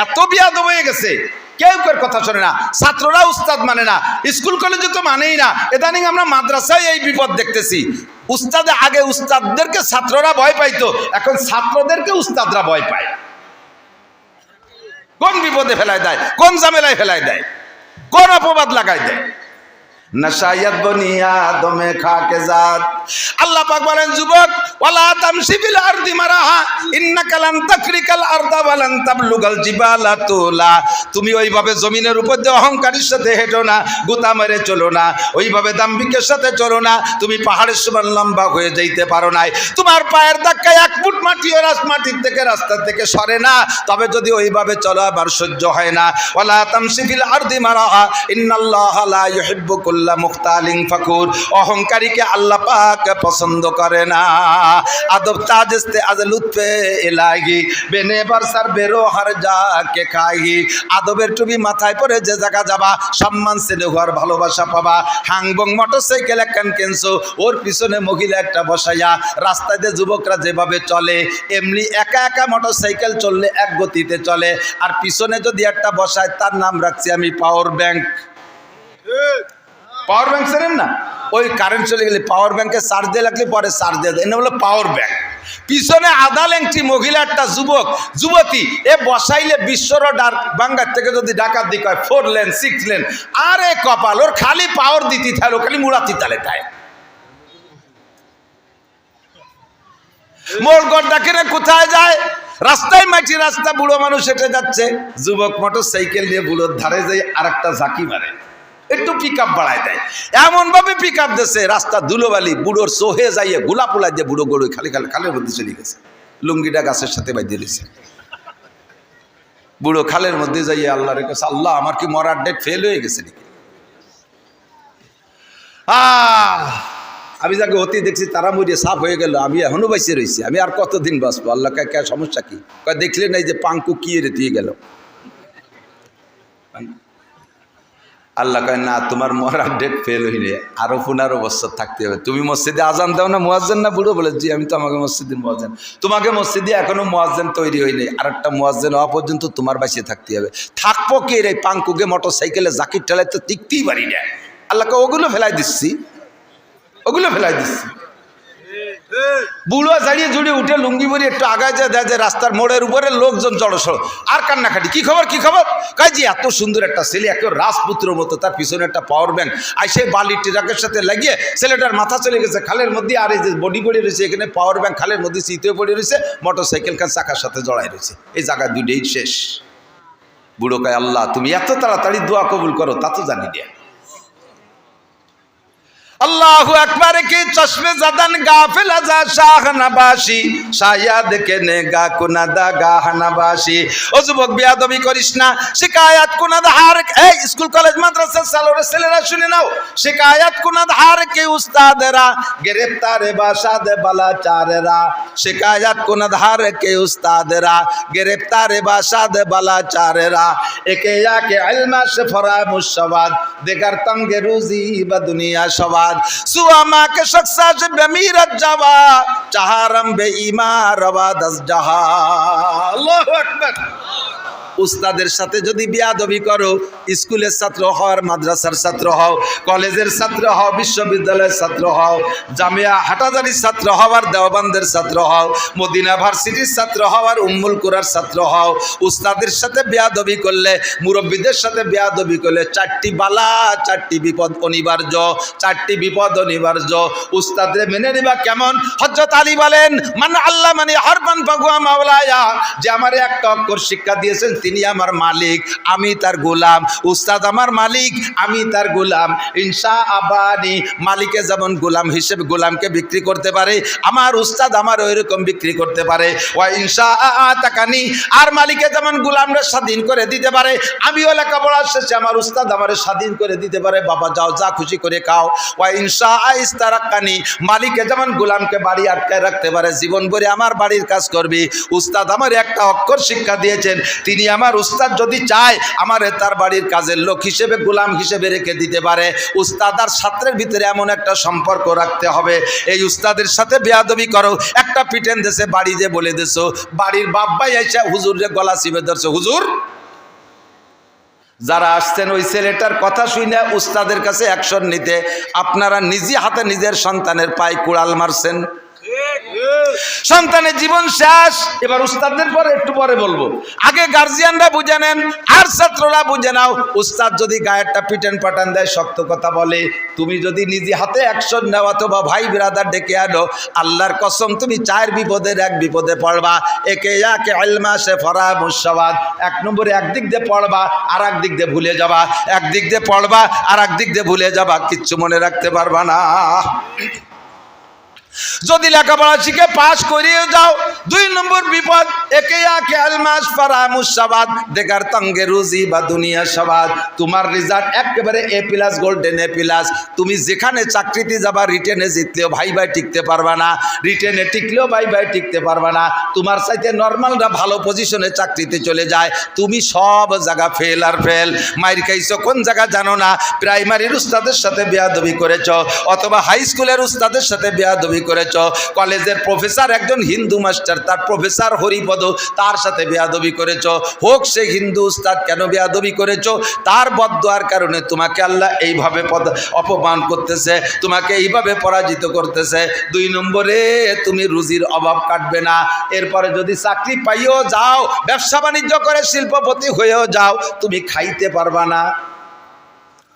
এত বিয়াদব হয়ে গেছে, কেউ কেউ কথা শোনে না, ছাত্ররা উস্তাদ মানে না, স্কুল কলেজে তো মানেই না। ইদানিং আমরা মাদ্রাসায় এই বিপদ দেখতেছি। উস্তাদে আগে উস্তাদদেরকে ছাত্ররা ভয় পাইতো, এখন ছাত্রদেরকে উস্তাদরা ভয় পায়। কোন বিপদে ফেলায় দেয়, কোন ঝামেলায় ফেলায় দেয়, কোন অপবাদ লাগাই দেয়। নশায়াত বনিয়া দমে খাকে জাত। আল্লাহ পাক বলেন, যুবক, ওয়ালা তামশি বিল আরদি মারাহা ইন্নাকা লান তাকরিকাল আরদা ওয়া লান তাবলুগাল জিবালা তুলা। তুমি ওইভাবে জমিনের উপর দিয়ে অহংকারের সাথে হেঁটো না, গুতা মেরে চলো না, ওইভাবে দাম্ভিকের সাথে চলো না। তুমি পাহাড়ের সমান লম্বা হয়ে যাইতে পারো নাই। তোমার পায়ের ধাক্কায় এক ফুট মাটিও মাটির থেকে রাস্তা থেকে সরে না। তবে যদি ওইভাবে চলো আবার সহ্য হয় না। ওয়ালা তামশি বিল আরদি মারাহা ইন্নাল্লাহা লা ইউহিব্বু মুখতালিন ফাকুর। অহংকারীকে আল্লাহ পাক পছন্দ করে না। আদব তাজস্তে আজ লুৎফে ইলাহি বেনে বরসার বেরো হর যাকে খাহি। আদবের টুপি মাথায় পরে যে জায়গা যাবা, সম্মান ছেলে হওয়ার ভালোবাসা পাবা। হাংবং মোটরসাইকেল একখান কিনছো, ওর পিছনে মহিলা একটা বসাইয়া, রাস্তায় দিয়ে যুবকরা যেভাবে চলে এমনি একা একা মোটরসাইকেল চললে এক গতিতে চলে। আর পিছনে যদি একটা বসায়, তার নাম রাখছি আমি পাওয়ার ব্যাংক। পাওয়ার ব্যাংক জানেন না? ওই কারেন্ট চলে গেলে পাওয়ার ব্যাংকে চার্জ দিয়ে লাগলে পরে চার্জ দিয়ে দেয়, এটা হলো পাওয়ার ব্যাংক। পিছনে আধা ল্যাংটি মহিলা একটা যুবক যুবতী, এ বসাইলে বিশ্বর বাঙ্গার থেকে যদি ডাকাত দিক হয় 4 লেন 6 লেন, আরে কপাল, ওর খালি পাওয়ার দিতে থাকলো, খালি মুড়াতি তালে তাই। মোর গড় ডাকে কোথায় যায়? রাস্তায় মাটি রাস্তা, বুড়ো মানুষ হেঁটে যাচ্ছে, যুবক মোটর সাইকেল নিয়ে বুড়োর ধারে যাই আর একটা ঝাঁকি মারে, একটু পিক আপ বাড়ায় দেয়। এমন ভাবে পিক আপ দিচ্ছে, রাস্তা ধুলোবালি, বুড়োর সোহে যাইয়ে গোলা পোলা দিয়ে বুড়ো গড়ে খালের মধ্যে চলে গেছে। লুঙ্গিটা গাছের সাথে বাঁধিয়ে দিয়েছে। বুড়ো খালের মধ্যে যাইয়ে আল্লাহ রেখেছে, আল্লাহ আমার কি মরার ডেট ফেল হয়ে গেছে নাকি? আমি যাকে অতি দেখছি তারা মরিয়ে সাফ হয়ে গেল, আমি এখনো বাইসে রয়েছি, আমি আর কতদিন বাঁচবো? আল্লাহ কে সমস্যা কি? দেখলে নাই যে পাঙ্কু কি দিয়ে গেল। আল্লাহ কয়, না, তোমার মরার ডেট ফেল হইলে আরো 15 বছর থাকতে হবে। তুমি মসজিদে আজান দাও না, মুয়াজ্জিন না? বুড়ো বলে, জি আমি তো আমাকে মসজিদের মুয়াজ্জিন। তোমাকে মসজিদে এখনো মুয়াজ্জিন তৈরি হয়নি, আর একটা মুয়াজ্জিন হওয়া পর্যন্ত তোমার বাঁচিয়ে থাকতে হবে। থাকবো কে রে? পাঙ্কুকে মোটর সাইকেলে জাকির ঠেলাই তো টিকতেই পারি না। আল্লাহকে ওগুলো ফেলাই দিচ্ছি, ওগুলো ফেলাই দিচ্ছি। বুড়ো দাঁড়িয়ে জুড়ে উঠে লুঙ্গি পরে একটু আগায় যায়, দেয় যে রাস্তার মোড়ের উপরে লোকজন জড়সড়, আর কান্নাকাটি। কি খবর, কি খবর? কাজ যে এত সুন্দর একটা ছেলে, এত রাজপুত্র মতো, তার পিছনে একটা পাওয়ার ব্যাংক, আর সেই বালি ট্রাকের সাথে লাগিয়ে ছেলেটার মাথা চলে গেছে খালের মধ্যে। আর এই যে বডি পড়ে রয়েছে, এখানে পাওয়ার ব্যাংক খালের মধ্যে চিতেও পড়ে রয়েছে, মোটর সাইকেল খান চাকার সাথে জড়াই রয়েছে। এই জায়গা দুইটাই শেষ। বুড়ো কয়, আল্লাহ তুমি এত তাড়াতাড়ি দোয়া কবুল করো তা তো জানি না। আল্লাহু আকবার কি চশমে জাদান গাফিল আজা শাহ নবাসী, শায়াদ কে নেগা কুনাদা গাহ নবাসী। ও যুবক, বিয়াদবি করিস না, শিকায়াত কুনাদ হার। এই স্কুল কলেজ মাদ্রাসা সালোরে ছেলেরা শুনে নাও, শিকায়াত কুনাদ হার কে উস্তাদেরা, গ্রেফতারে বাসাদ বালাচারেরা। শিকায়াত কুনাদ হার কে উস্তাদেরা, গ্রেফতারে বাসাদ বালাচারেরা। একে আকে ইলমা সে ফরামুশ সওয়াদ, দেগার তঙ্গে রুজি বা দুনিয়া সওয়াদ। সুয়ামা के शख्सा से बेमीरत जवा, चाहरम बेईमा रवा 10 जहा। अल्लाहु अकबर। উস্তাদের সাথে যদি বিয়াদবি করো, স্কুলের ছাত্র হও আর মাদ্রাসার ছাত্র হও, কলেজের ছাত্র হও, বিশ্ববিদ্যালয়ের ছাত্র হও, জামিয়া হাটাজারির ছাত্র হও আর দেওবন্দের ছাত্র হও, মদিনা ভার্সিটির ছাত্র হও আর উম্মুল কুরার ছাত্র হও, উস্তাদের সাথে বিয়াদবি করলে, মুরব্বীদের সাথে বিয়াদবি করলে 4টি বালা 4টি বিপদ অনিবার্য, 4টি বিপদ অনিবার্য। উস্তাদরে মেনে নিবা কেমন? হযরত আলী বলেন, মান আল্লামানি হারফান ফাহুয়া মাওলায়া, যে আমারে একটা অক্ষর শিক্ষা দিয়েছেন তিনি আমার মালিক, আমি তার গোলাম। উস্তাদ আমার মালিক, আমি তার গোলাম। ইনশা আবানি, মালিকে যেমন গোলাম হিসেবে গোলামকে বিক্রি করতে পারে, আমার উস্তাদ আমার ওইরকম বিক্রি করতে পারে। ওয়া ইনশা আতাকানি, আর মালিকে যেমন গোলামরা স্বাধীন করে দিতে পারে, আমিও লেখাপড়া শেষে আমার উস্তাদ আমার স্বাধীন করে দিতে পারে, বাবা যাও যা খুশি করে খাও। ওয়া ইনশা ইস্তারাকানি, মালিকে যেমন গোলামকে বাড়ি আটকায় রাখতে পারে, জীবন ভরে আমার বাড়ির কাজ করবি। উস্তাদ আমার একটা অক্ষর শিক্ষা দিয়েছেন, তিনি আমার উস্তাদ যদি চায় আমারে তার বাড়ির বাড়ির কাজের লোক হিসেবে, গোলাম হিসেবে রেখে দিতে পারে। উস্তাদ আর ছাত্রের ভিতরে এমন একটা সম্পর্ক রাখতে হবে, এই উস্তাদের সাথে বেয়াদবি করো, একটা পিটেন দেশে বাড়ি যে বলে দেছো, বাড়ির বাপ ভাই এসে হুজুরে গলা চিপে ধরছে, হুজুর। যারা আসছেন ওই ছেলেটার কথা শুনে উস্তাদের কাছে অ্যাকশন নিতে, আপনারা নিজে হাতে নিজের সন্তানের পায়ে কুড়াল মারছেন, সন্তানের জীবন শেষ। এবার উস্তাদদের পরে একটু পরে বলবো, আগে গার্জিয়ানরা বুঝে নেন আর ছাত্ররা বুঝে নাও। উস্তাদ যদি গায়েরটা পিটান পাটান দেয়, শক্ত কথা বলে, তুমি যদি নিজে হাতে অ্যাকশন নাও অথবা ভাই বিরাদার ডেকে আনো, আল্লাহর কসম তুমি 4 বিপদের 1 বিপদে পড়বা। একে একে ইলমা সে ফরা মুসাওয়াদ, 1 নম্বরে একদিক দিয়ে পড়বা আর একদিক দিয়ে ভুলে যাবা, একদিক দিয়ে পড়বা আর একদিক দিয়ে ভুলে যাবা, কিচ্ছু মনে রাখতে পারবা না। যদি লেখাপড়া শিখে পাশ করিয়ে যাও, 2 নম্বর বিপদ, একে একে আলমাস ফারা মুসাবাদ দেখার তঙ্গে রুজি বা দুনিয়া সবাদ। তোমার রেজাল্ট একেবারে A+ গোল্ডেন A+, তুমি যেখানে চাকরিতে যাবা, রিটেনে জিতলেও ভাই ভাই টিকতে পারবা না, রিটেনে টিকলেও ভাই ভাই টিকতে পারবা না। তোমার চাইতে নর্মালরা ভালো পজিশনে চাকরিতে চলে যায়, তুমি সব জায়গা ফেল আর ফেল। মাইর খাইছো কোন জায়গা জানো না, প্রাইমারির উস্তাদের সাথে বেয়াদবি করেছ, অথবা হাই স্কুলের উস্তাদের সাথে বেয়াদবি করেছ, কলেজের প্রফেসর একজন হিন্দু মাস্টার, তার প্রফেসর হরিপদ, তার সাথে বেয়াদবি করেছ। হোক সে হিন্দু উস্তাদ, কেন বেয়াদবি করেছ? তার বদদুয়ার কারণে তোমাকে আল্লাহ এইভাবে অপমান করতেছে, তোমাকে এইভাবে পরাজিত করতেছে। 2 নম্বরে তুমি রুজির অভাব কাটবে না। এরপরে যদি চাকরি পাইও যাও, ব্যবসা বাণিজ্য করে শিল্পপতি হয়েও যাও, তুমি খাইতে পারবা না,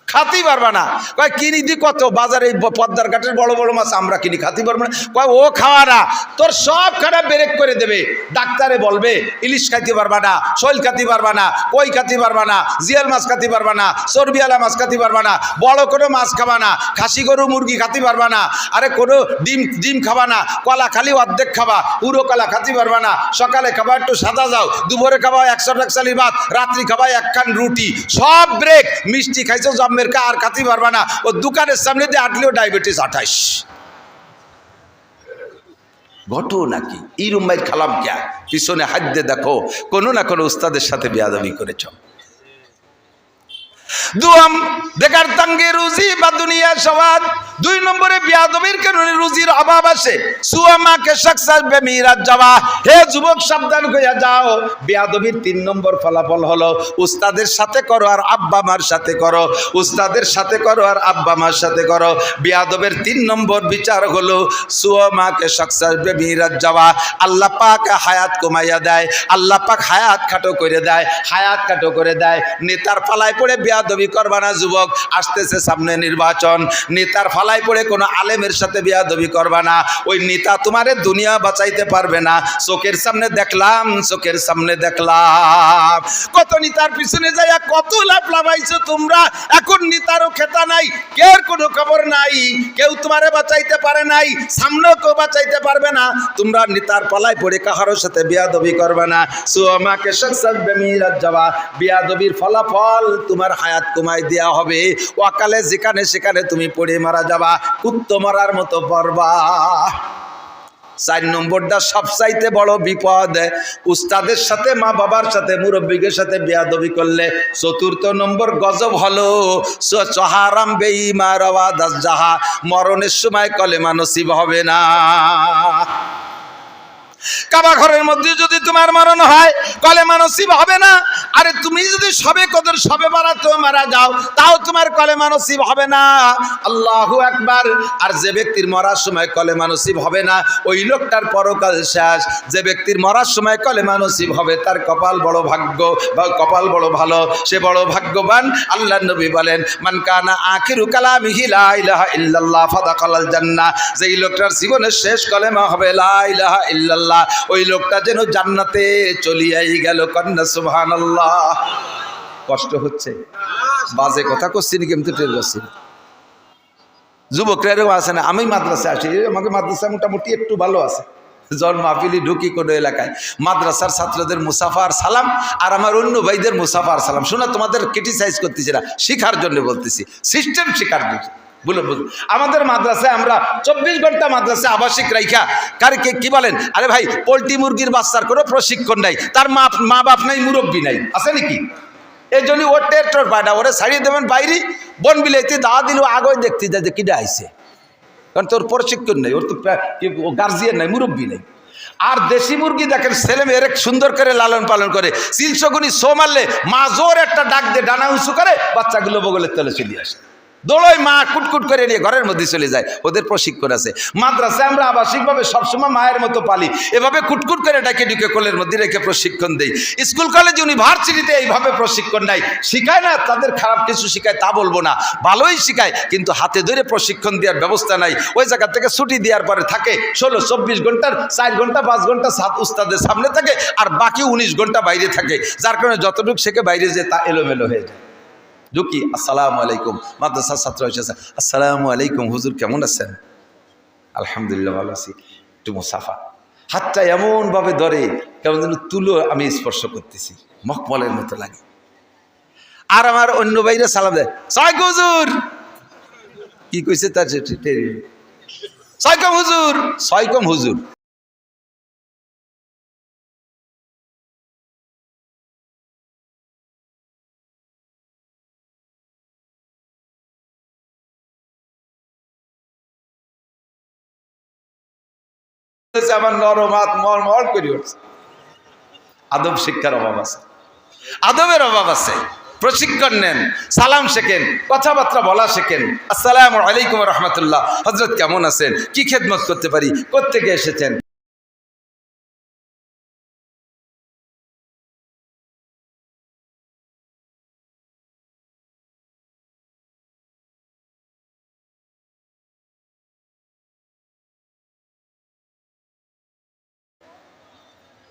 খাতেই পারবা না। কয় কিনি দি কত, বাজারে পদ্মার ঘাটের বড় বড় মাছ আমরা কিনি, খাতে পারবো না। কয় ও খাওয়া না, তোর সব খানা ব্রেক করে দেবে। ডাক্তারে বলবে ইলিশ খাইতে পারবা না, শৈল খাতে পারবা না, কই খাতে পারবা না, জিয়াল মাছ খাতে পারবা না, চর্বিওয়ালা মাছ খাতে পারবা না, বড় কোনো মাছ খাবা না, খাসি গরু মুরগি খাতে পারবা না, আরে কোনো ডিম খাবা না, কলা খালি অর্ধেক খাবা, পুরো কলা খাতে পারবা না। সকালে খাবা একটু সাদা যাও, দুপুরে খাবা 100 টাকসালি ভাত, রাত্রি খাবা 1 খান রুটি, সব ব্রেক। মিষ্টি খাইছো জন্মের আর খাতে পারবা না, ও দোকানের সামনে দিয়ে আটলেও ডায়াবেটিস 28। ঘটো নাকি এই রুম্বাই খালাম ক্যা, পিছনে হাত দিয়ে দেখো কোনো না কোনো উস্তাদের সাথে বেয়াদবি করেছ। 2 দেখার তঙ্গে রুজি বা দুনিয়া সবাদ। 2 নম্বরে বেয়াদবির কারণে রুজির অভাব আসে। সুয়ামাকে সাকসাস বেমিরাত যাওয়া। হে যুবক সাবধান হয়ে যাও, বেয়াদবির 3 নম্বর ফলাফল হলো উস্তাদের সাথে করো আর আব্বা মার সাথে করো, উস্তাদের সাথে করো আর আব্বা মার সাথে করো। বেয়াদবের 3 নম্বর বিচার হলো সুয়ামাকে সাকসাস বেমিরাত যাওয়া। আল্লাহ পাক হায়াত কমাইয়া দেয়, আল্লাহ পাক হায়াত খাটো করে দেয়, হায়াত খাটো করে দেয়। নেতার ফালায় পড়ে বেয়াদবি করবা না যুবক, আসতেছে সামনে নির্বাচন, নেতার ফালাই পড়ে কোনো আলেমের সাথে বেয়াদবি করবা না। ওই নেতা তোমারে দুনিয়া বাঁচাইতে পারবে না। চোখের সামনে দেখলাম, চোখের সামনে দেখলাম কত নেতার পিছনে যাইয়া কত লাভ লাভাইছো তোমরা। এখন নেতারও খেতা নাই, কেউ কোনো খবর নাই, কেউ তোমারে বাঁচাইতে পারে নাই, সামনেও কেউ বাঁচাইতে পারবে না। তোমরা নেতার পালায় পড়ে কাহারোর সাথে বেয়াদবি করবে না। সুমাকে সাকসাস বেমিরাত যাওয়া, বেয়াদবির ফলাফল তোমার হায়াত কমাই দেওয়া হবে। ওয়াকালে যেখানে সেখানে তুমি পড়ে মারা যাবা, কুত্তো মারার মতো পড়বা। 4 নম্বরটা সবচাইতে বড় বিপদ, উস্তাদের সাথে, মা বাবার সাথে, মুরব্বীদের সাথে বেয়াদবি করলে। 4 নম্বর গজব হলো চহারাম বেঈমা রওয়া দাস জাহা, মরণের সময় কলেমা নসিব হবে না। কাবা ঘরের মধ্যে যদি তোমার মরণ হয়, কলেমা নসিব হবে না। আরে তুমি যদি সবে কদর সবে বারাত মারা যাও, তাও তোমার কলেমা নসিব হবে না। আল্লাহু আকবার। আর যে ব্যক্তির মরার সময় কলেমা নসিব হবে না, ওই লোকটার পরকাল শেষ। যে ব্যক্তির মরার সময় কলেমা নসিব হবে, তার কপাল বড় ভাগ্য বা কপাল বড় ভালো, সে বড় ভাগ্যবান। আল্লাহর নবী বলেন, মান কানা আখিরু কালামিহি লা ইলাহা ইল্লাল্লাহ ফাদাখালাল জান্নাহ। যেই লোকটার জীবনের শেষ কলেমা হবে লা ইলাহা ইল্লাল্লাহ, ওই লোকটা যেন জান্নাতে চলিয়াই গেল। কন্যা সুবহানাল্লাহ। কষ্ট হচ্ছে, বাজে কথা করছি নাকি আমি তো টের পাচ্ছি। যুবকরাও আছে না, আমি মাদ্রাসায় আসি, আমাকে মাদ্রাসা মোটামুটি একটু ভালো আছে। জন মাহফিলি ঢুকি কোনো এলাকায়, মাদ্রাসার ছাত্রদের মুসাফার সালাম আর আমার অন্য ভাইদের মুসাফার সালাম শোনা। তোমাদের ক্রিটিসাইজ করতেছি না, শিখার জন্য বলতেছি, সিস্টেম শিখার জন্য। বলুন আমাদের মাদ্রাসায় আমরা 24 ঘন্টা মাদ্রাসায় আবাসিক রাইখা কারকে কি বলেন, আরে ভাই পোল্ট্রি মুরগির বাচ্চার কোনো প্রশিক্ষণ নাই, তার মা বাপ নাই, মুরব্বী নাই, আছে নাকি? এই জন্য ওর টের টোর পায় না, ওরে ছাড়িয়ে দেবেন বাইরে, বন বিলাইতে দাওয়া দিল আগে দেখতে যায় যে কিটা আইছে, কারণ তোর প্রশিক্ষণ নেই, ওর তো গার্জিয়ান নাই, মুরব্বী নেই। আর দেশি মুরগি দেখেন ছেলে মেয়ের সুন্দর করে লালন পালন করে, 300 গুণি শো মারলে মা জোর একটা ডাক দিয়ে ডানা উঁচু করে বাচ্চাগুলো বগলের তলে চলে আসে, দোলোয় মা কুটকুট করে নিয়ে ঘরের মধ্যে চলে যায়। ওদের প্রশিক্ষণ আছে। মাদ্রাসায় আমরা আবাসিকভাবে সবসময় মায়ের মতো পালি, এভাবে কুটকুট করে ডাকে ঢুকে কোলের মধ্যে রেখে প্রশিক্ষণ দেই। স্কুল কলেজ ইউনিভার্সিটিতে এইভাবে প্রশিক্ষণ নাই, শিখায় না, তাদের খারাপ কিছু শিখায় তা বলবো না, ভালোই শিখায়, কিন্তু হাতে ধরে প্রশিক্ষণ দেওয়ার ব্যবস্থা নাই। ওই জায়গা থেকে ছুটি দেওয়ার পরে থাকে 16-24 ঘন্টার 4 ঘন্টা 5 ঘন্টা উস্তাদের সামনে থাকে, আর বাকি 19 ঘন্টা বাইরে থাকে, যার কারণে যতটুকু শেখে বাইরে যে তা এলোমেলো হয়ে যায়। ঢুকি, আসসালামু আলাইকুম, মাদ্রাসার ছাত্র এসেছে, আসসালামু আলাইকুম হুজুর কেমন আছেন? আলহামদুলিল্লাহ ভালো আছি। একটু মুসাফা, হাতটা এমনভাবে ধরে কেমন যেন তুলো আমি স্পর্শ করতেছি, মখমলের মতো লাগে। আর আমার অন্য বাইরে সালাম দেয়, সালাম হুজুর, কি কইছে তার সাইকম হুজুর, সাইকম হুজুর। আমার নরম হাত মল করে উঠছে। আদব শিক্ষার অভাব আছে, আদবের অভাব আছে। প্রশিক্ষণ নেন, সালাম শেখেন, কথাবার্তা বলা শেখেন। আসসালামু আলাইকুম রহমতুল্লাহ, হযরত কেমন আছেন, কি খেদমত করতে পারি, কোত্থেকে এসেছেন?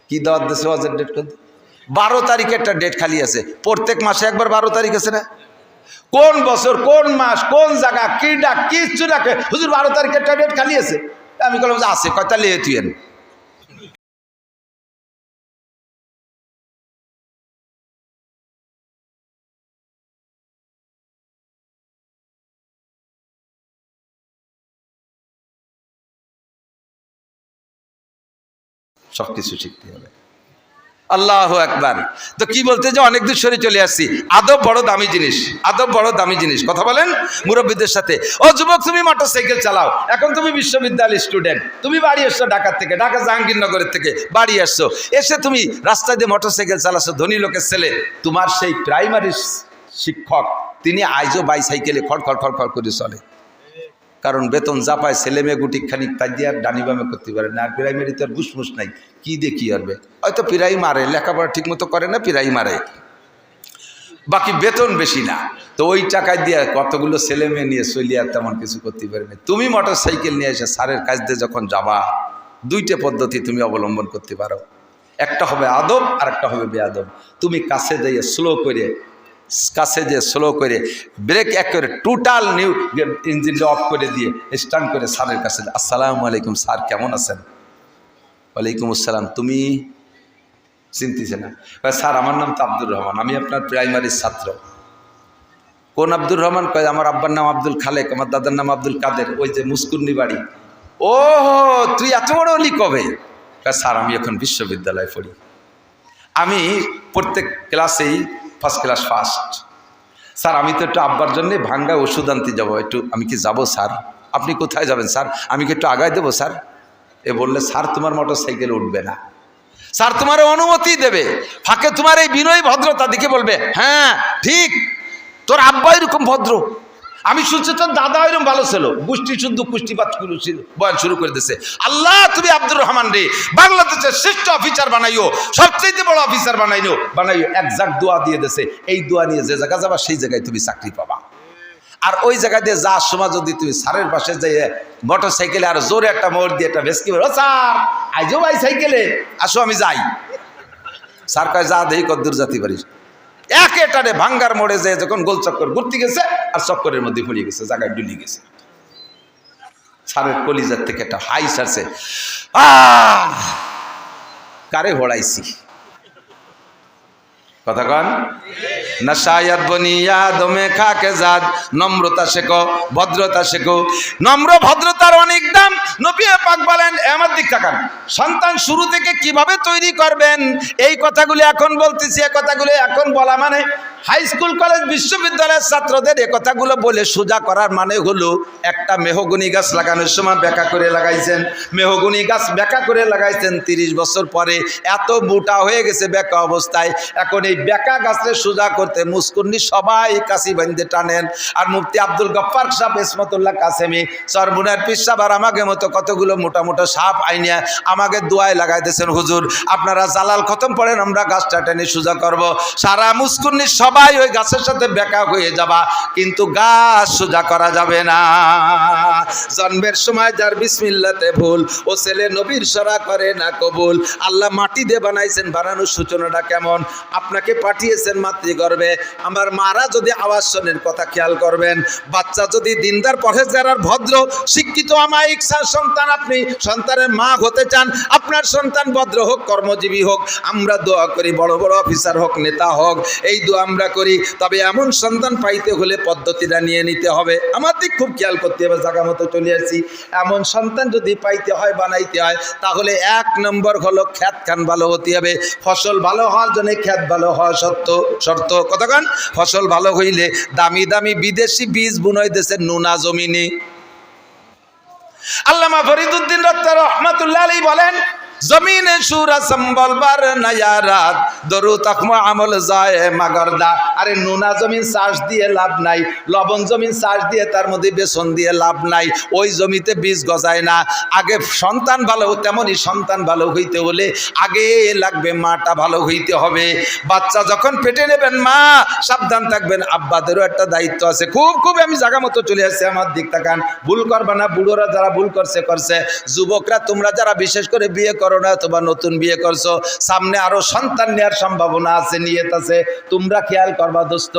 কি দাওয়াত দিয়েছে? ওয়াজের ডেট কত? 12 তারিখে একটা ডেট খালি আছে। প্রত্যেক মাসে একবার 12 তারিখ আছে না? কোন বছর, কোন মাস, কোন জায়গা, কি ডাক, কিচ্ছু ডাকে, হুজুর 12 তারিখে একটা ডেট খালি আছে। আমি বললাম যে আছে, কয়টা লিয়ে তুইন। সব কিছু শিখতে হবে। আল্লাহু আকবার। তো কি বলতে যে অনেক দূর সরে চলে আসছি। আদব বড় দামি জিনিস, আদব বড় দামি জিনিস। কথা বলেন মুরব্বীদের সাথে। ও যুবক, তুমি মোটরসাইকেল চালাও, এখন তুমি বিশ্ববিদ্যালয়ের স্টুডেন্ট, তুমি বাড়ি এসছো ঢাকা থেকে, ঢাকা জাহাঙ্গীরনগরের থেকে বাড়ি আসছো, এসে তুমি রাস্তায় দিয়ে মোটরসাইকেল চালাচ্ছো, ধনী লোকের ছেলে। তোমার সেই প্রাইমারি শিক্ষক তিনি আজও বাইসাইকেলে খড়খড় খড়খড় করে চলে, কারণ বেতন যা পায় ছেলে মেয়ে গুটি খানিক তাই দিয়ে আর ডানি বামে করতে পারে না। আর প্রাইমারিতে আর ঘুষমুস নাই, কি দিয়ে কি করবে? হয়তো পিরাই মারে, লেখাপড়া ঠিক মতো করে না, পিরাই মারে, বাকি বেতন বেশি না। তো ওই টাকায় দিয়ে কতগুলো ছেলে মেয়ে নিয়ে চলিয়ে আর তেমন কিছু করতে পারে না। তুমি মোটর সাইকেল নিয়ে এসে স্যারের কাছ দিয়ে যখন যাবা, দুইটা পদ্ধতি তুমি অবলম্বন করতে পারো। একটা হবে আদব, আর একটা হবে বেআদব। তুমি কাছে যাইয়ে স্লো করে ব্রেক এক করে টোটাল নিউ ইঞ্জিনটা অফ করে দিয়ে স্টার্ট করে স্যারের কাছে, আসসালামু আলাইকুম স্যার কেমন আছেন? ওয়ালাইকুম আসসালাম। তুমি চিনতেছে না? স্যার আমার নাম তো আব্দুর রহমান, আমি আপনার প্রাইমারির ছাত্র। কোন আব্দুর রহমান? কয় আমার আব্বার নাম আব্দুল খালেক, আমার দাদার নাম আব্দুল কাদের, ওই যে মুস্কুন্নি বাড়ি। ও তুই এত বড় হলি কবে? স্যার আমি এখন বিশ্ববিদ্যালয়ে পড়ি, আমি প্রত্যেক ক্লাসেই ফার্স্ট ক্লাস ফার্স্ট। স্যার আমি তো একটু আব্বার জন্যে ভাঙ্গা ওষুধ আনতে যাবো, একটু আমি কি যাবো স্যার? আপনি কোথায় যাবেন স্যার? আমি কি একটু আগায় দেবো স্যার? এ বললে স্যার তোমার মোটর সাইকেল উঠবে না, স্যার তোমার অনুমতি দেবে। ফাঁকে তোমার এই বিনয়ী ভদ্রতা দেখে বলবে, হ্যাঁ ঠিক, তোর আব্বা এরকম ভদ্র, আমি শুনছি তোর দাদা এরকম ভালো ছিল, গোষ্ঠী শুদ্ধ কুষ্টিপাত বয়ান শুরু করে দিয়েছে। আল্লাহ তুমি আব্দুর রহমান রে বাংলাদেশের শ্রেষ্ঠ অফিসার বানাইও, সবচেয়ে বড় অফিসার বানাইও, একজাক্ট দোয়া দিয়ে দিয়েছে। এই দোয়া নিয়ে যে জায়গা যাবা সেই জায়গায় তুমি চাকরি পাবা। আর ওই জায়গা দিয়ে যাওয়ার সময় যদি তুমি স্যারের পাশে যাই মোটর সাইকেলে আর জোরে একটা মোড় দিয়ে একটা ভেসকি বলো, স্যার আইজো ভাই সাইকেলে আসো আমি যাই। স্যার কয় যা দেই কদ্দূর জাতি পারিস। একেটারে ভাঙ্গার মোড়ে যায় যখন গোল চক্কর ঘুরতে গেছে আর চক্করের মধ্যে পড়ে গেছে, জায়গায় ডুলি গেছে। স্যারের কলিজার থেকে একটা হাই সারছে, কারে হড়াইছি। কথা কন না? শায়াদ বনিয়া দমে খাকে জাদ, নম্রতা শেখো, ভদ্রতা শেখো। নম্র ভদ্রতা তার অনেক দাম। নবী পাক বলেন, আমার দিক তাকান, সন্তান শুরু থেকে কিভাবে তৈরি করবেন এই কথাগুলি এখন বলতেছি। এই কথাগুলি এখন বলা মানে হাই স্কুল কলেজ বিশ্ববিদ্যালয়ের ছাত্রদের এ কথাগুলো বলে সোজা করার মানে হলো, একটা মেহগনি গাছ লাগানোর সময় ব্যাকা করে লাগাইছেন, মেহগনি গাছ ব্যাকা করে লাগাইছেন, 30 বছর পরে এত মোটা হয়ে গেছে ব্যাকা অবস্থায়। এখন এই ব্যাকা গাছকে সোজা করতে মুস্কুন্নি সবাই কাশি বান্ধে টানেন। আর মুফতি আব্দুল গফফার সাহেব ইসমতুল্লাহ কাসেমি, চরমুনার পীর সাহেব আর আমাকে মতো কতগুলো মোটা মোটা সাপ আইনিয়া আমাকে দোয়ায় লাগাইতেছেন, হুজুর আপনারা জালাল খতম পড়েন, আমরা গাছটা টেনে সোজা করব। সারা মুস্কুন্নি সবাই ওই গাছের সাথে বেকা হয়ে যাবা, কিন্তু গাছ সোজা করা যাবে না। জন্মের সময় যার বিসমিল্লাতে ভুল, ও ছেলে নবীর সরা করে না কবুল। আল্লাহ মাটি দিয়ে বানাইছেন, বানানোর সূচনাটা কেমন? আপনাকে পাঠিয়েছেন মাতৃগর্ভে। আমার মারা যদি আওয়াজ শোনেন, কথা খেয়াল করবেন, বাচ্চা যদি দিনদার পরহেজগার আর ভদ্র শিক্ষিত আমায়িক সন্তান, আপনি সন্তানের মা হতে চান, আপনার সন্তান ভদ্র হোক, কর্মজীবী হোক, আমরা দোয়া করি, বড় বড় অফিসার হোক, নেতা হোক, এই দোয়া আমরা করি। তবে এমন সন্তান পাইতে হলে পদ্ধতিটা নিয়ে নিতে হবে। আমার দিক খুব খেয়াল করতে হবে, জায়গা মতো চলে আসছি। এমন সন্তান যদি পাইতে হয়, বানাইতে হয়, তাহলে 1 নম্বর হলো খ্যাত খান ভালো হতে হবে। ফসল ভালো হওয়ার জন্য খ্যাত ভালো হওয়া শর্ত। কতক্ষণ ফসল ভালো হইলে দামি দামি বিদেশি বীজ বুনই দেশের নুনা জমিনে। আল্লামা ফরিদুদ্দিন রত্তা রহমাতুল্লাহ আলাইহি বলেন, জমিনে সুরা সম্বল বার নায়ারাত দরু তকমা আমল যায় মাগরদা। আরে নোনা জমিন চাষ দিয়ে লাভ নাই, লবণ জমিন চাষ দিয়ে তার মধ্যে বেসন দিয়ে লাভ নাই, ওই জমিতে বীজ গজায় না। আগে সন্তান ভালো, তেমনই সন্তান ভালো হইতে হলে আগে লাগবে মাটা ভালো হইতে হবে। বাচ্চা যখন পেটে নেবেন, মা সাবধান থাকবেন, আব্বাদেরও একটা দায়িত্ব আছে। খুব আমি জায়গা মতো চলে আসছি, আমার দিক তাকান, ভুল করবা না। বুড়োরা যারা ভুল করছে, যুবকরা তোমরা যারা বিশেষ করে বিয়ে করো না, তোমরা নতুন বিয়ে করছো, সামনে আরো সন্তান নেওয়ার সম্ভাবনা আছে, নিয়ত আছে, তোমরা খেয়াল করবা দোস্ত।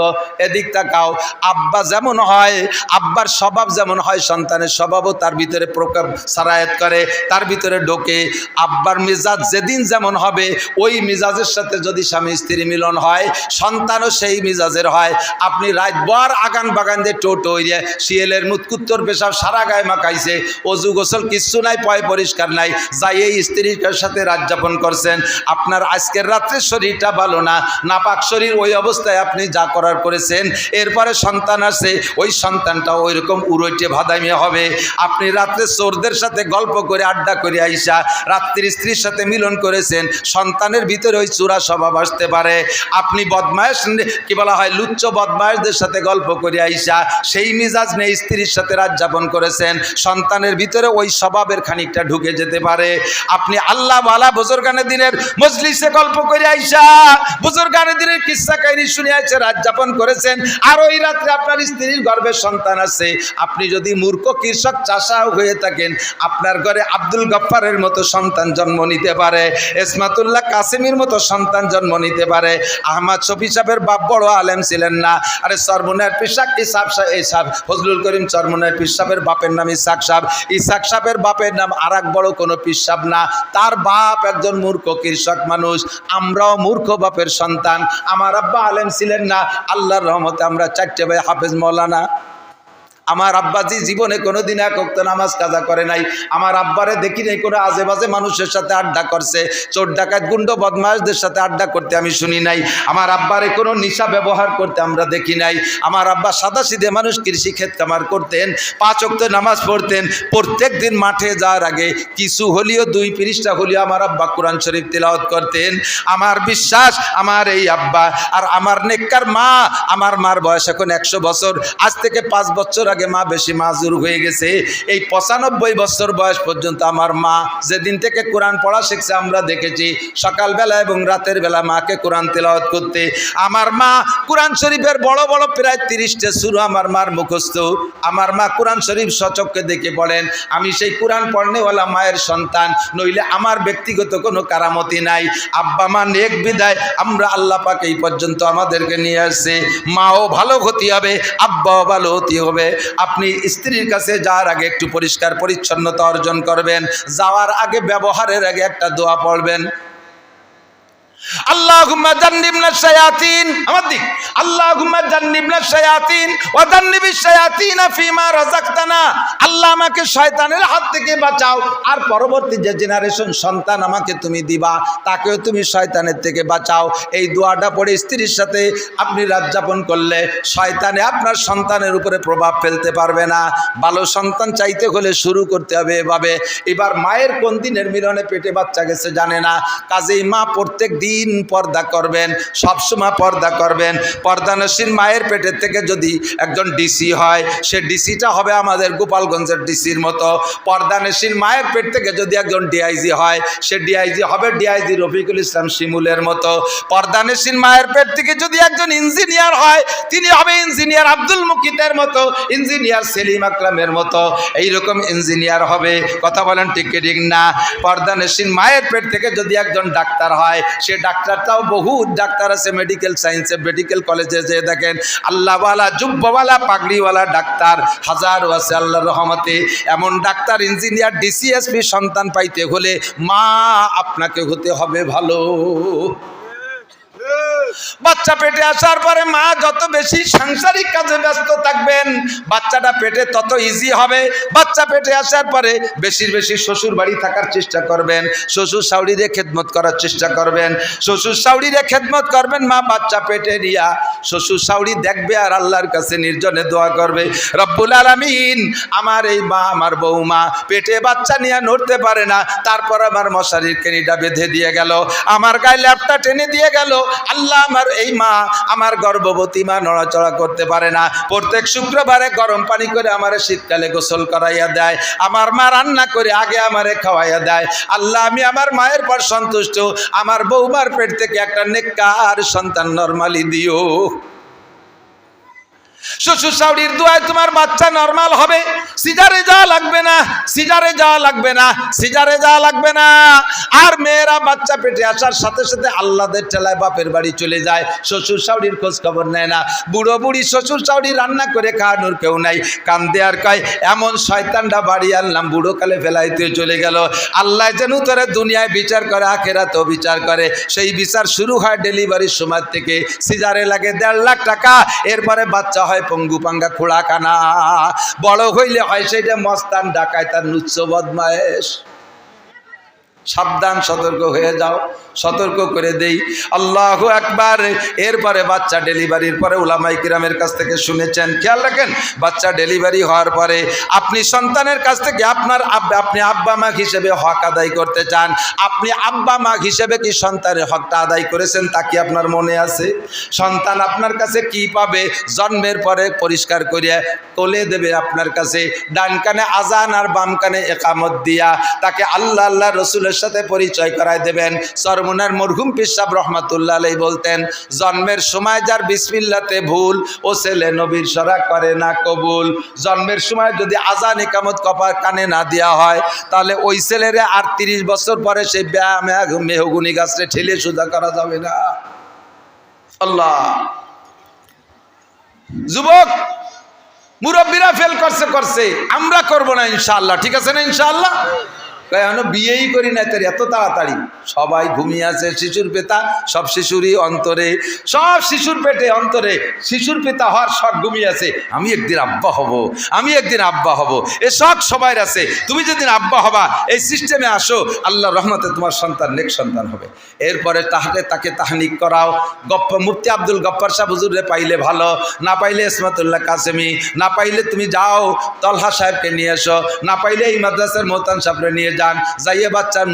এদিক তাকাও, আব্বা যেমন হয়, আব্বার স্বভাব যেমন হয়, সন্তানের স্বভাবও তার ভিতরে প্রকার সারায়াত করে, তার ভিতরে ঢোকে। আব্বার মেজাজ যেদিন যেমন হবে, ওই মেজাজের সাথে যদি স্বামী স্ত্রী মিলন হয়, সন্তানও সেই মেজাজের হয়। আপনি রাতভর আগান বাগান দিয়ে টোটো হইয়ে শিয়ালের মুতকুত্তর পেশাব সারা গায়ে মাখাইছে, অজু গোসল কিচ্ছু নাই, পয় পরিষ্কার নাই, যাই এই স্ত্রীর সাথে রাত যাপন করছেন। আপনার আজকের রাত্রে শরীরটা ভালো না, নাপাক শরীর, ওই অবস্থায় আপনি যা করার করেছেন, এরপরে সন্তান আছে, ওই সন্তানটা ওই রকম উড়ইটে ভাদাইমে হবে। আপনি রাত্রে চোরদের সাথে গল্প করে আড্ডা করে আইসা রাত্রির স্ত্রীর সাথে মিলন করেছেন, সন্তানের ভিতরে ওই চোরা স্বভাব আসতে পারে। আপনি বদমায়েশ, কি বলা হয়, লুচ্চ বদমায়েশদের সাথে গল্প করে আইসা সেই মিজাজ নেই স্ত্রীর সাথে রাত যাপন করেছেন, সন্তানের ভিতরে ওই স্বভাবের খানিকটা ঢুকে যেতে পারে। আপনি আল্লাহ ওয়ালা বুজুর্গানে দিনের মজলিসে গল্প করে আইসা বুজুর্গানে দিনের কিস্সা কাহিনী শুনে আইসা রাত যাপন করেছেন, আর ওই রাত্রে আপনার স্ত্রীর গর্ভে সন্তান আছে। আপনি যদি মূর্খ কৃষক চাষাও হয়ে থাকেন, আপনার ঘরে আব্দুল গফফারের মতো সন্তান জন্ম নিতে পারে, ইসমাতুল্লাহ কাসেমির মতো সন্তান জন্ম নিতে পারে। আহমদ শফি সাহেবের বাপ বড় আলেম ছিলেন না, আরে চরমুনার পিসাক ইসাব ফজলুল করিম চরমুনার পীর সাহেবের বাপের নাম ইসাক সাহেবের বাপের নাম আর এক বড় কোনো পীর সাহেব না, তার বাপ একজন মূর্খ কৃষক মানুষ। আমরাও মূর্খ বাপের সন্তান। আমার আব্বা আলেম ছিলেন না, আল্লাহর রহমতে আমরা 4টে ভাই হাফেজ মৌলানা। আমার আব্বাজি জীবনে কোনোদিন এক ওয়াক্ত নামাজ কাজা করে নাই। আমার আব্বারে দেখি নাই কোনো আজে বাজে মানুষের সাথে আড্ডা করছে, চোর ডাকাত গুন্ড বদমাশদের সাথে আড্ডা করতে আমি শুনি নাই। আমার আব্বারে কোনো নিশা ব্যবহার করতে আমরা দেখি নাই। আমার আব্বা সাদাসিধে মানুষ, কৃষি ক্ষেত কামার করতেন, 5 ওয়াক্ত নামাজ পড়তেন। প্রত্যেক দিন মাঠে যাওয়ার আগে কিছু হলিও 2 পৃষ্ঠা হলিও আমার আব্বা কোরআন শরীফ তিলাওয়াত করতেন। আমার বিশ্বাস, আমার এই আব্বা আর আমার নেককার মা, আমার মার বয়স এখন 100 বছর, আজ থেকে 5 বছর আগে মা বেশি মাজুর হয়ে গেছে। এই 95 বছর বয়স পর্যন্ত আমার মা যেদিন থেকে কোরআন পড়া শিখছে, আমরা দেখেছি সকালবেলা এবং রাতের বেলা মাকে কোরআন তেলাওয়াত করতে। আমার মা কোরআন শরীফের বড় বড় প্রায় 30টা সূরা আমার মার মুখস্থ। আমার মা কোরআন শরীফ সচক্ষে দেখে পড়েন। আমি সেই কোরআন পড়নেওয়ালা মায়ের সন্তান, নইলে আমার ব্যক্তিগত কোনো কারামতি নাই। আব্বা মা নেক বিদায় আমরা আল্লাহ পাক এই পর্যন্ত আমাদেরকে নিয়ে আসছে। মাও ভালো হতে হবে, আব্বাও ভালো হতে হবে। আপনি স্ত্রীর কাছে যাওয়ার আগে একটু পরিষ্কার পরিচ্ছন্নতা অর্জন করবেন। যাওয়ার আগে, ব্যবহারের আগে একটা দোয়া পড়বেন। আল্লাহুম্মা জান্নিবনা শায়াতিন, আমার দিক, আল্লাহুম্মা জান্নিবনা শায়াতিন ওয়া জান্নিবিশ শায়াতিনা ফিমা রাযাকতানা। আল্লাহ আমাকে শয়তানের হাত থেকে বাঁচাও, আর পরবর্তী যে জেনারেশন সন্তান আমাকে তুমি দিবা তাকেও তুমি শয়তানের থেকে বাঁচাও। এই দোয়াটা পড়ে স্ত্রীর সাথে আপনি রাত যাপন করলে শয়তানে আপনার সন্তানের উপরে প্রভাব ফেলতে পারবে না। ভালো সন্তান চাইতে হলে শুরু করতে হবে এভাবে। এবার মায়ের কোন দিনের মিলনে পেটে বাচ্চা গেছে জানে না, কাজেই মা প্রত্যেক দিন পর্দা করবেন, সবসময় পর্দা করবেন। পর্দানসীন মায়ের পেটের থেকে যদি একজন ডিসি হয়, সে ডিসিটা হবে আমাদের গোপালগঞ্জের ডিসির মতো। পর্দানসীন মায়ের পেট থেকে যদি একজন ডিআইজি হয়, সে ডিআইজি হবে ডিআইজি রফিকুল ইসলাম শিমুলের মতো। পর্দানসীন মায়ের পেট থেকে যদি একজন ইঞ্জিনিয়ার হয়, তিনি হবে ইঞ্জিনিয়ার আব্দুল মুকিতের মতো, ইঞ্জিনিয়ার সেলিম আকরামের মতো, এইরকম ইঞ্জিনিয়ার হবে। কথা বলেন ঠিক কি ঠিক না? পর্দানসীন মায়ের পেট থেকে যদি একজন ডাক্তার হয়, সে ডাক্তারটাও বহু ডাক্তার আছে মেডিকেল সায়েন্সে, মেডিকেল কলেজে যে দেখেন আল্লাহওয়ালা জুব্বাওয়ালা পাগড়িওয়ালা ডাক্তার হাজারো আছে আল্লাহর রহমতে। এমন ডাক্তার, ইঞ্জিনিয়ার, ডিসিএসপি সন্তান পাইতে হলে মা আপনাকে হতে হবে ভালো। বাচ্চা পেটে আসার পরে মা যত বেশি সাংসারিক কাজে ব্যস্ত থাকবেন, বাচ্চাটা পেটে তত ইজি হবে। বাচ্চা পেটে আসার পরে বেশি বেশি শ্বশুর বাড়ি থাকার চেষ্টা করবেন, শ্বশুর শাশুড়িরে খেদমত করার চেষ্টা করবেন, শ্বশুর শাশুড়িরে খেদমত করবেন। মা বাচ্চা পেটে নিয়া শ্বশুর শাশুড়ি দেখবে আর আল্লাহর কাছে নির্জনে দোয়া করবে, রব্বুল আলামিন আমার এই মা, আমার বৌমা পেটে বাচ্চা নিয়ে নড়তে পারে না, তারপর আমার মশারির কেনিটা বেঁধে দিয়ে গেল, আমার গায়ে ল্যাপটা টেনে দিয়ে গেল। আল্লাহ আমার এই মা, আমার গর্ভবতী মা নড়াচড়া করতে পারে না, প্রত্যেক শুক্রবারে গরম পানি করে আমারে শীতকালে গোসল করাইয়া দেয়, আমার মা রান্না করে আগে আমারে খাওয়াইয়া দেয়। আল্লাহ আমি আমার মায়ের পর সন্তুষ্ট, আমার বৌমার পেট থেকে একটা নেককার সন্তান নরমালি দিও। শ্বশুর শাশুড়ির দোয়ায় তোমার বাচ্চা নরমাল হবে, সিজারে যাওয়া লাগবে না, সিজারে যাওয়া লাগবে না, সিজারে যাওয়া লাগবে না। আর মেয়েরা বাচ্চা পেটে আসার সাথে সাথে আল্লাদের ঠেলায় বাপের বাড়ি চলে যায়, শ্বশুর শাশুড়ির খোঁজ খবর নেয় না। বুড়ো বুড়ি শ্বশুর শাশুড়ি রান্না করে খাওয়ানোর কেউ নাই, কান্দে আর কয় এমন শয়তানটা বাড়ি আনলাম বুড়ো কালে ফেলাইতে চলে গেল। আল্লাহ যেন তোরা দুনিয়ায় বিচার করে, আখেরাতেও বিচার করে। সেই বিচার শুরু হয় ডেলিভারির সময় থেকে। সিজারে লাগে 1.5 লাখ টাকা, এরপরে বাচ্চা হয় পঙ্গু পাঙ্গা খোড়া কানা, বড় হইলে হয় সেটা মস্তান ডাকায় তার নুচ্ছ বদমায়েশ। সাবধান, সতর্ক হয়ে যাও, সতর্ক করে দেই। আল্লাহু আকবার। এরপরে বাচ্চা ডেলিভারির পরে উলামায়ে কিরামের কাছ থেকে শুনেছেন, খেয়াল রাখেন, বাচ্চা ডেলিভারি হওয়ার পরে আপনি সন্তানের কাছ থেকে আপনি আব্বা মা হিসেবে হক আদায় করতে চান, আপনি আব্বা মা হিসেবে কি সন্তানের হকটা আদায় করেছেন তা কি আপনার মনে আছে? সন্তান আপনার কাছে কি পাবে? জন্মের পরে পরিষ্কার করিয়া কোলে দেবে আপনার কাছে, ডান কানে আজান আর বাম কানে একামত দিয়া তাকে আল্লাহ আল্লাহ রসুলের সাথে পরিচয় করায় দেবেন। সরমুনার মরহুম পীর সাহেব রহমাতুল্লাহ আলাইহি বলতেন, জন্মের সময় যার বিসমিল্লাতে ভুল, ও ছেলে নবীর সরা করে না কবুল। জন্মের সময় যদি আজান একামত কপার কানে না দেওয়া হয়, তাহলে ওই ছেলেরে আর 30 বছর পরে সেই মেহগুনি গাছরে ঠেলে সোজা করা যাবে না। আল্লাহ, যুবক মুরব্বীরা ফেল করছে, আমরা করব না ইনশাআল্লাহ, ঠিক আছে না ইনশাআল্লাহ? এখনো বিয়েই করি না, তার এত তাড়াতাড়ি সবাই ঘুমিয়ে আছে। শিশুর পিতা, সব শিশুরই অন্তরে, সব শিশুর পেটে অন্তরে শিশুর পিতা হওয়ার শখ ঘুমিয়ে আছে। আমি একদিন আব্বা হব, আমি একদিন আব্বা হব, এ শখ সবাই আছে। তুমি যেদিন আব্বা হবা এই সিস্টেমে আসো, আল্লাহ রহমতে তোমার সন্তান নেক সন্তান হবে। এরপরে তাকে তাহনিক করাও। মুফতি আব্দুল গফ্ফার সাহেব হুজুরে পাইলে ভালো, না পাইলে ইসমাতুল্লাহ কাসেমি, না পাইলে তুমি যাও তলহা সাহেবকে নিয়ে এসো, না পাইলে এই মাদ্রাসার মোহতান সাহেবরে নিয়ে যান, যাইয়ে বাচ্চার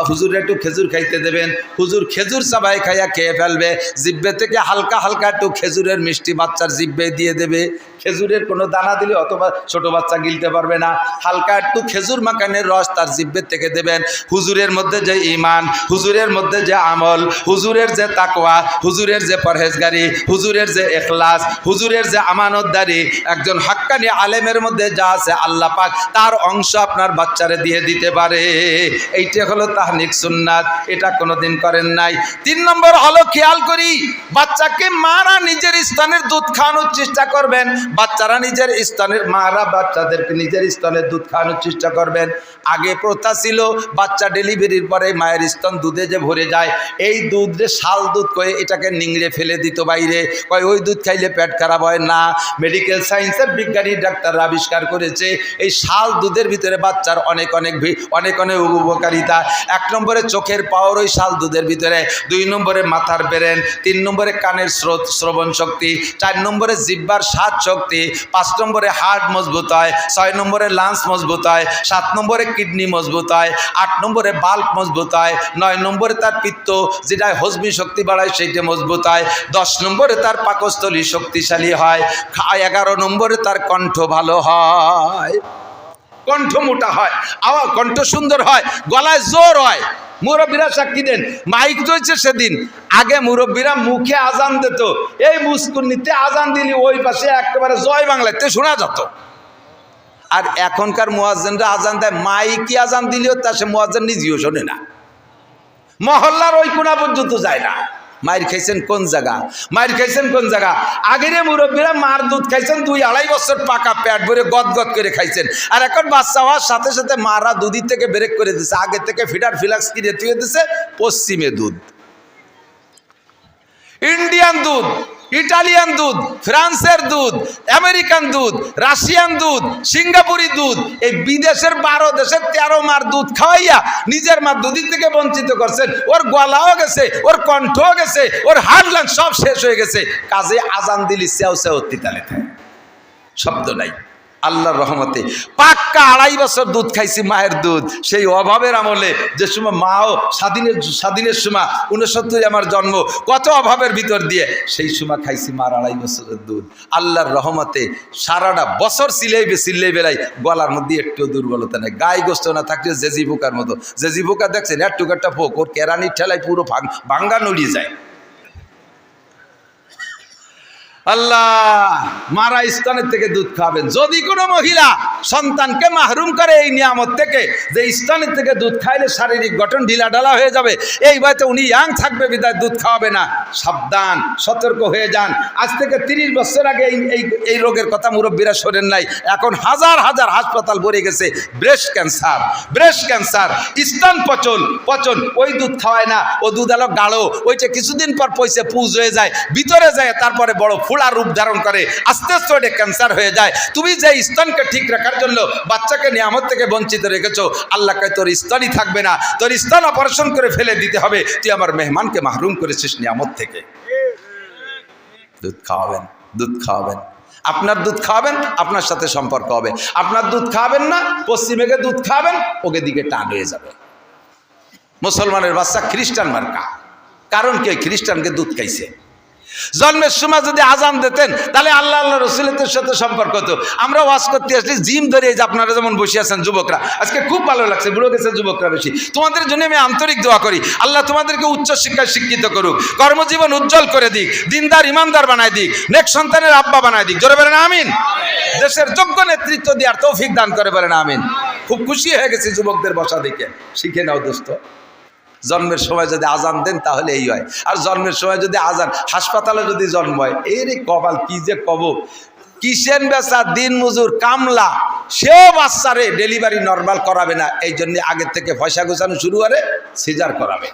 হুজুরে একটু খেজুর খাইতে দেবেন। হুজুর খেজুর চাবাই খাইয়া খেয়ে ফেলবে, জিব্বে থেকে হালকা হালকা একটু খেজুরের মিষ্টি বাচ্চার জিব্বে দিয়ে দেবে। খেজুরের কোনো দানা দিলে অথবা ছোট বাচ্চা গিলতে পারবে না, হালকা একটু খেজুর মাখানের রস তার জিব্বের থেকে দেবেন। হুজুরের মধ্যে যে ঈমান, হুজুরের মধ্যে যে আমল, হুজুরের যে তাকওয়া, হুজুরের যে পরহেজগারি, হুজুরের যে ইখলাস, হুজুরের যে আমানতদারি, একজন হাক্কানি আলেমের মধ্যে যা আছে আল্লাহ পাক তার অংশ আপনার বাচ্চারে দিয়ে দিতে পারে। এইটা হলো তাহনিক সুন্নাত, এটা কোনোদিন করেন নাই। 3 নম্বর হলো খেয়াল করি, বাচ্চাকে মারা নিজের স্তনের দুধ খাওয়ানোর চেষ্টা করবেন। বাচ্চারা নিজের স্তনের, মারা বাচ্চাদেরকে নিজের স্তনের দুধ খাওয়ানোর চেষ্টা করবেন। আগে প্রথা ছিল বাচ্চা ডেলিভারির পরে মায়ের স্তন দুধে যে ভরে যায়, এই দুধ যে শাল দুধ কয়ে এটাকে নিংড়ে ফেলে দিত বাইরে, কয় ওই দুধ খাইলে পেট খারাপ হয় না। মেডিকেল সায়েন্সের বিজ্ঞানী ডাক্তাররা আবিষ্কার করেছে এই শাল দুধের ভিতরে বাচ্চার অনেক অনেক উপকারিতা। 1 নম্বরে চোখের পাওয়ার ওই শাল দুধের ভিতরে, 2 নম্বরে মাথার ব্রেন, 3 নম্বরে কানের শ্রবণ শক্তি, 4 নম্বরে জিহ্বার স্বাদ শক্তি, 5 নম্বরে হার্ট মজবুত হয়, 6 নম্বরে লাংস মজবুত হয়, 7 নম্বরে কিডনি মজবুত হয়, 8 নম্বরে বাল্ব মজবুত হয়, 9 নম্বরে তার পিত্ত যেটা হজমি শক্তি বাড়ায় সেইটা মজবুত হয়, 10 নম্বরে তার পাকস্থলী শক্তিশালী হয়, 11 নম্বরে তার কণ্ঠ ভালো হয়, কণ্ঠ মোটা হয়, আওয়াজ কণ্ঠ সুন্দর হয়, গলায় জোর হয়। মুরব্বীরা সাক্ষী দেন, মাইক রয়েছে সেদিন। আগে মুরব্বীরা মুখে আজান দিত, এই মুস্কুনিতে আজান দিলি ওই পাশে একেবারে জয় বাংলাতে শোনা যেত। আর এখনকার মুয়াজ্জিনরা আজান দেয়, মাইকে আজান দিলেও তা সে মুয়াজ্জিন নিজেও শোনে না, মহল্লার ওই কোনা পর্যন্ত যায় না। মায়ের খাইছেন কোন জায়গা, মায়ের খাইছেন কোন জায়গা? আগের মুরব্বীরা মার দুধ খাইছেন 2-2.5 বছর পাকা পেট ভরে গদ গদ করে খাইছেন। আর এখন বাচ্চা হওয়ার সাথে সাথে মারা দুধি থেকে ব্রেক করে দিচ্ছে, আগে থেকে ফিডার ফিলাক্স কিনে তুলে দিচ্ছে। পশ্চিমে দুধ, ইন্ডিয়ান দুধ, ইটালিয়ান দুধ, ফ্রান্সের দুধ, আমেরিকান দুধ, রাশিয়ান দুধ, সিঙ্গাপুরি দুধ, এই বিদেশের 12 দেশের 13 মার দুধ খাওয়াইয়া নিজের মার দুধি থেকে বঞ্চিত করছেন। ওর গলাও গেছে, ওর কণ্ঠও গেছে, ওর হাড় লাং সব শেষ হয়ে গেছে। কাজে আজান দিলি সেও সেও তিতালে থাকে, শব্দ নাই। আল্লাহর রহমতে পাক্কা 2.5 বছর দুধ খাইছি, মায়ের দুধ। সেই অভাবের আমলে যে সময় মাও স্বাধীনের সময় 69 আমার জন্ম, কত অভাবের ভিতর দিয়ে সেই সময় খাইছি মার 2.5 বছরের দুধ। আল্লাহর রহমতে সারাটা বছর সিলেই বেলাই, গলার মধ্যে একটু দুর্বলতা নেই, গায়ে গোস্ত না থাকলে জেজি পোকার মতো। জেজি পোকা দেখছেন, একটু একটা পোক, ওর কেরানির ঠেলায় পুরো ভাঙ্গা নড়িয়ে যায়। আল্লাহ, মারা স্তনের থেকে দুধ খাবেন। যদি কোনো মহিলা সন্তানকে মাহরুম করে এই নিয়ামত থেকে, যে স্তনের থেকে দুধ খাইলে শারীরিক গঠন ঢিলাঢালা হয়ে যাবে, এই বয়সে উনি ইয়াং থাকবে বিদায় দুধ খাওয়াবে না, সাবধান, সতর্ক হয়ে যান। আজ থেকে 30 বছর আগে এই রোগের কথা মুরব্বীরা শোনেন নাই, এখন হাজার হাজার হাসপাতাল ভরে গেছে। ব্রেস্ট ক্যান্সার, স্তন পচন, ওই দুধ খাওয়ায় না, ও দুধ আলো গাঢ়, ওইটা কিছুদিন পর পয়সা পুজ হয়ে যায়, ভিতরে যায়, তারপরে বড় ফুলা রূপ ধারণ করে, আস্তে আস্তে ওটা ক্যান্সার হয়ে যায়। তুমি যে স্তনকে ঠিক রাখার জন্য বাচ্চাকে নিয়ামত থেকে বঞ্চিত রেখেছো, আল্লাহ কয় তোর স্তনই থাকবে না, তোর স্তন অপারেশন করে ফেলে দিতে হবে, তুই আমার মেহমানকে মাহরুম করেছিস নিয়ামত থেকে। দুধ খাওয়াবেন, আপনার দুধ খাওয়াবেন, আপনার সাথে সম্পর্ক হবে। আপনার দুধ খাওয়াবেন না, পশ্চিমেকে দুধ খাওয়াবেন, ওকে দিকে টান হয়ে যাবে। মুসলমানের বাচ্চা খ্রিস্টান মার্কা, কারণ কি খ্রিস্টানকে দুধ খাইছে। জন্মের সময় যদি আজান দিতেন তাহলে আল্লাহ রসুলের সাথে সম্পর্ক হতো। আমরা ওয়াজ করতে আসলে জিম ধরে, যে আপনারা যেমন বসে আছেন যুবকরা, আজকে খুব ভালো লাগছে, বুড়ো গেছে যুবকরা বেশি। তোমাদের জন্য আমি আন্তরিক দোয়া করি, আল্লাহ তোমাদেরকে উচ্চ শিক্ষায় শিক্ষিত করুক, কর্মজীবন উজ্জ্বল করে দিক, দিনদার ইমানদার বানায় দিক, নেক্সট সন্তানের আব্বা বানায় দিক। জোরে বলেন আমিন। দেশের যোগ্য নেতৃত্ব দেওয়ার তৌফিক দান করে বলেন আমিন। খুব খুশি হয়ে গেছি যুবকদের বসা দেখে, শিখে নাও দোস্ত। জন্মের সময় যদি আজান দেন তাহলে এই হয়, আর জন্মের সময় যদি আজান, হাসপাতালে যদি জন্ম হয়, এর কপাল কি যে কব। কিষেন বেচা দিন মজুর কামলা, সেও বাচ্চারে ডেলিভারি নর্মাল করাবে না, এই জন্য আগের থেকে পয়সা গোছানো শুরু করে সিজার করাবে।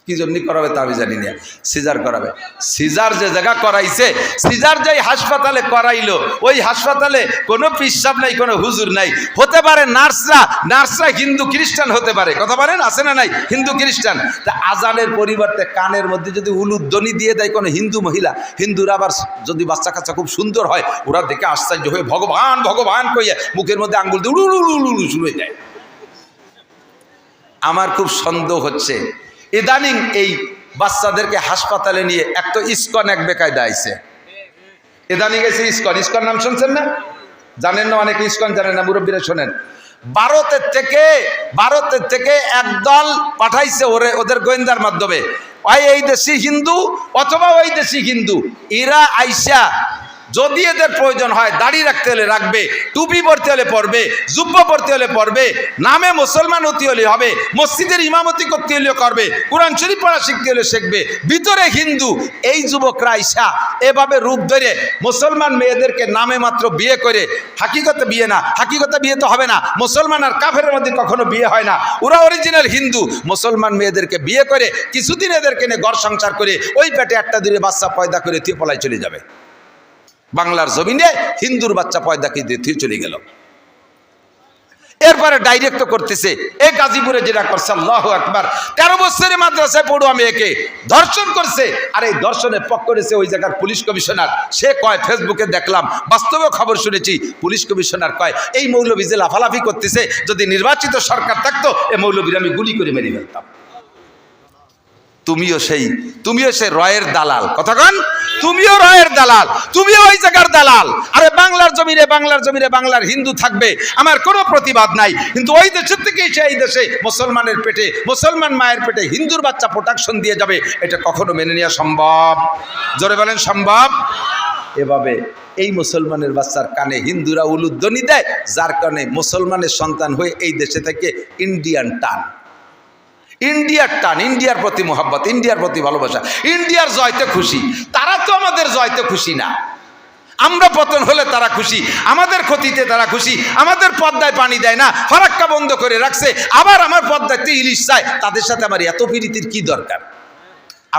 কি জন্য করাবে তা আমি জানি না, সিজার করাবে। সিজার যে জায়গা করাইছে, সিজার যেই হাসপাতালে করাইলো, ওই হাসপাতালে কোনো পিসাব নাই, কোনো হুজুর নাই। হতে পারে নার্সরা হিন্দু খ্রিস্টান হতে পারে, কথা বলেন, আছে না নাই হিন্দু খ্রিস্টান। তা আজানের পরিবর্তে কানের মধ্যে যদি উলুধ্বনি দিয়ে দেয় কোনো হিন্দু মহিলা, হিন্দুরা আবার যদি বাচ্চা কাচ্চা খুব সুন্দর হয়, ওরা দেখে আশ্চর্য হয়ে ভগবান ভগবান কইয়া মুখের মধ্যে আঙ্গুল দিয়ে উলু শুরু হয়ে যায়। আমার খুব সন্দেহ হচ্ছে ইদানিং এই বাচ্চাদেরকে হাসপাতালে নিয়ে একটা ইস্কন এক বেকায়দা আইছে। ইদানিং এসে ইস্কন নাম শুনছেন না? জানেন না, অনেকে ইস্কন জানেন না, মুরব্বীরা শোনেন। ভারতের থেকে একদল পাঠাইছে ওদের গোয়েন্দার মাধ্যমে, এই দেশি হিন্দু অথবা ওই দেশি হিন্দু, এরা আইসা যদি এদের প্রয়োজন হয় দাড়ি রাখতে হলে রাখবে, টুপি পরতে হলে পরবে, জুব্বা পরতে হলে পরবে, নামে মুসলমান হতে হলে হবে, মসজিদের ইমামতি করতে হলে করবে, কোরআন শরীফ পড়া শিখতে হলে শিখবে, ভিতরে হিন্দু। এই যুবকরা আইসা এভাবে রূপ ধরে মুসলমান মেয়েদেরকে নামে মাত্র বিয়ে করে, হাকিকতে বিয়ে না, হাকিকতে বিয়ে তো হবে না, মুসলমান আর কাফেরের মধ্যে কখনো বিয়ে হয় না, ওরা অরিজিনাল হিন্দু। মুসলমান মেয়েদেরকে বিয়ে করে কিছুদিন এদেরকে নিয়ে ঘর সংসার করে ওই পেটে একটা দূরে বাচ্চা পয়দা করে থিয়ে পলায় চলে যাবে। বাংলার জমিনে হিন্দুর বাচ্চা পয়দা দিয়ে থিয়ে চলে গেল। এরপরে ডাইরেক্ট করতেছে এই গাজীপুরে যেটা করছে, আল্লাহু আকবার, 13 বছরের মাদ্রাসায় পড়ুয়া মেয়েকে ধর্ষণ করছে। আর এই ধর্ষণে পক্ষ করেছে ওই জায়গার পুলিশ কমিশনার। সে কয়, ফেসবুকে দেখলাম, বাস্তবেও খবর শুনেছি, পুলিশ কমিশনার কয় এই মৌলবী যে লাফালাফি করতেছে, যদি নির্বাচিত সরকার থাকতো এ মৌলবীর আমি গুলি করে মেরে ফেলতাম। তুমিও সেই রয়ের দালাল, কথা কন, তুমিও রয়ের দালাল, তুমিও ওই জায়গার দালাল। আরে বাংলার জমিনে বাংলার হিন্দু থাকবে, আমার কোনো প্রতিবাদ নাই, কিন্তু ওই দেশের থেকে এসে এই দেশে মুসলমানের পেটে, মুসলমান মায়ের পেটে হিন্দুর বাচ্চা প্রোটেকশন দিয়ে যাবে, এটা কখনো মেনে নেওয়া সম্ভব? জোরে বলেন সম্ভব? এভাবে এই মুসলমানের বাচ্চার কানে হিন্দুরা উলুধ্বনি দেয়, যার কারণে মুসলমানের সন্তান হয়ে এই দেশে থেকে ইন্ডিয়ার টান, ইন্ডিয়ার প্রতি মোহাব্বত, ইন্ডিয়ার প্রতি ভালোবাসা, ইন্ডিয়ার জয়তে খুশি। তারা তো আমাদের জয়তে খুশি না। আমরা পতন হলে তারা খুশি, আমাদের ক্ষতিতে তারা খুশি, আমাদের পদ্মায় পানি দেয় না, ফারাক্কা বন্ধ করে রাখছে, আবার আমার পদ্মাতে ইলিশ চায়। তাদের সাথে আমার এত প্রীতির কি দরকার?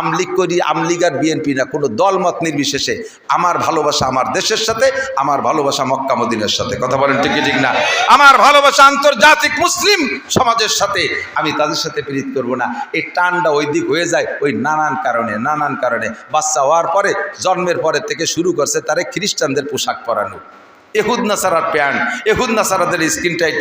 আমলিগ করি, আমলিগ আর বিএনপি না, কোনো দলমত নির্বিশেষে আমার ভালোবাসা আমার দেশের সাথে, আমার ভালোবাসা মক্কা মদিনার সাথে। কথা বলেন ঠিক ঠিক না? আমার ভালোবাসা আন্তর্জাতিক মুসলিম সমাজের সাথে, আমি তাদের সাথে প্রীত করব না। এই টানটা ওই দিক হয়ে যায় ওই নানান কারণে। বাচ্চা হওয়ার পরে, জন্মের পরে থেকে শুরু করছে তারে খ্রিস্টানদের পোশাক পরানো, এহুদ নাসারার প্যান্ট, এহুদ নাসারাদের স্কিন টাইট